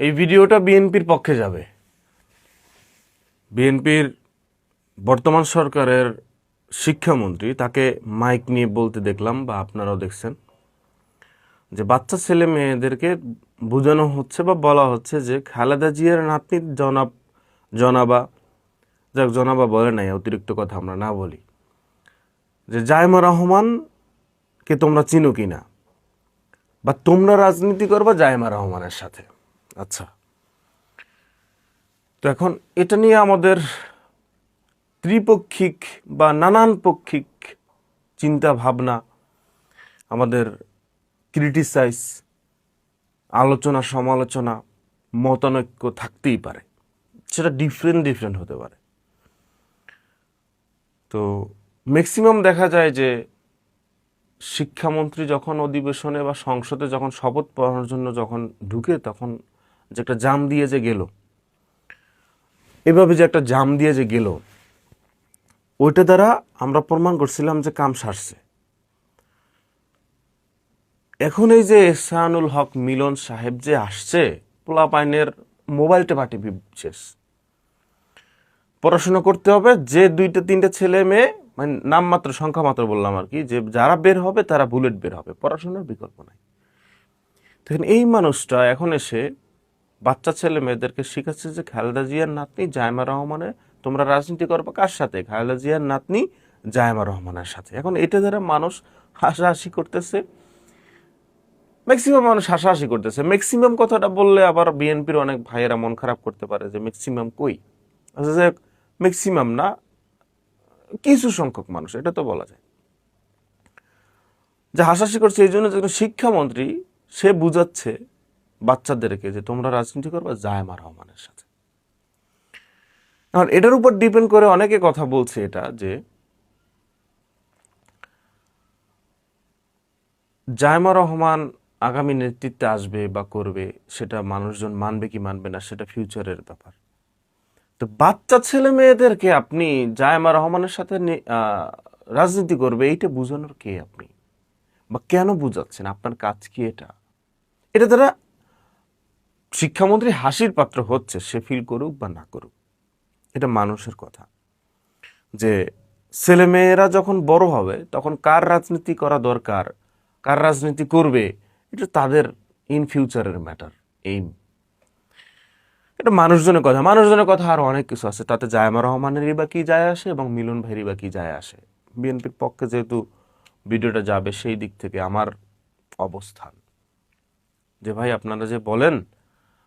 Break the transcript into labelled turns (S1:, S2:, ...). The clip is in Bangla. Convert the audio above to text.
S1: এই ভিডিওটা বিএনপির পক্ষে যাবে। বিএনপির বর্তমান সরকারের শিক্ষামন্ত্রী তাকে মাইক নিয়ে বলতে দেখলাম, বা আপনারাও দেখছেন, যে বাচ্চা ছেলে মেয়েদেরকে বোঝানো হচ্ছে বা বলা হচ্ছে যে খালেদা জিয়ার নাতনি জনাবা বলে নাই, অতিরিক্ত কথা আমরা না বলি, যে জাইমা রহমানকে তোমরা চিনো কিনা, বা তোমরা রাজনীতি করবা জাইমা রহমানের সাথে। আচ্ছা, তো এখন এটা নিয়ে আমাদের ত্রিপক্ষিক বা নানান পক্ষিক চিন্তা ভাবনা, আমাদের ক্রিটিসাইজ, আলোচনা সমালোচনা, মতানৈক্য থাকতেই পারে, সেটা ডিফারেন্ট হতে পারে। তো ম্যাক্সিমাম দেখা যায় যে শিক্ষামন্ত্রী যখন অধিবেশনে বা সংসদে যখন শপথ পড়ানোর জন্য যখন ঢুকে, তখন যে একটা জাম দিয়ে যে গেল, এভাবে যে একটা জাম দিয়ে যে গেল, ওইটা দ্বারা আমরা প্রমাণ করছিলাম যে কাম সারছে। এখন এই যে এহসানুল হক মিলন সাহেব যে আসছে, পোলাপাইনের মোবাইল টেপা টিপি শেষ, পড়াশোনা করতে হবে, যে 2-3 ছেলে মেয়ে, মানে নামমাত্র সংখ্যা মাত্র বললাম আর কি, যে যারা বের হবে তারা বুলেট বের হবে, পড়াশোনার বিকল্প নাই। দেখেন, এই মানুষটা এখন এসে বাচ্চা ছেলে মেয়েদেরকে শিখাচ্ছে যে খালেদা জিয়ার নাতনি জাইমা রহমানের, তোমরা রাজনীতি করবে কার সাথে? খালেদা জিয়ার নাতনি জাইমা রহমানের সাথে। এখন এটা দ্বারা মানুষ হাসাহাসি করতেছে, ম্যাক্সিমাম মানুষ হাসাহাসি করতেছে। ম্যাক্সিমাম কথাটা বললে আবার বিএনপির অনেক ভাইয়েরা মন খারাপ করতে পারে যে ম্যাক্সিমাম কই। আচ্ছা, যে ম্যাক্সিমাম না, কিছু সংখ্যক মানুষ, এটা তো বলা যায়। যে হাসাহাসি করছে এই জন্য যে শিক্ষামন্ত্রী সে বুঝাচ্ছে বাচ্চাদেরকে যে তোমরা রাজনীতি করবে জাইমা রহমানের সাথে। এখন এটার উপর ডিপেন্ড করে অনেকে কথা বলছে, এটা যে জাইমা রহমান আগামী নেতৃত্বে আসবে বা করবে, সেটা মানুষজন মানবে কি মানবে না সেটা ফিউচারের ব্যাপার। তো বাচ্চা ছেলে মেয়েদেরকে আপনি জাইমা রহমানের সাথে রাজনীতি করবে, এইটা বুঝানোর কে আপনি, বা কেন বুঝাচ্ছেন? আপনার কাজ কি এটা? এটা দ্বারা শিক্ষামন্ত্রী হাসির পাত্র হচ্ছে, সে ফিল করুক বা না করুক, এটা মানুষের কথা। যে ছেলেমেয়েরা যখন বড় হবে তখন কার রাজনীতি করা দরকার, কার রাজনীতি করবে, এটা তাদের ইন ফিউচারের ম্যাটার, এইম। এটা মানুষজনের কথা আরো অনেক কিছু আছে, তাতে জাইমা রহমানেরই বা কি যায় আসে এবং মিলন ভাইয়েরই বা কি যায় আসে। বিএনপির পক্ষে যেহেতু ভিডিওটা যাবে, সেই দিক থেকে আমার অবস্থান যে ভাই আপনারা যে বলেন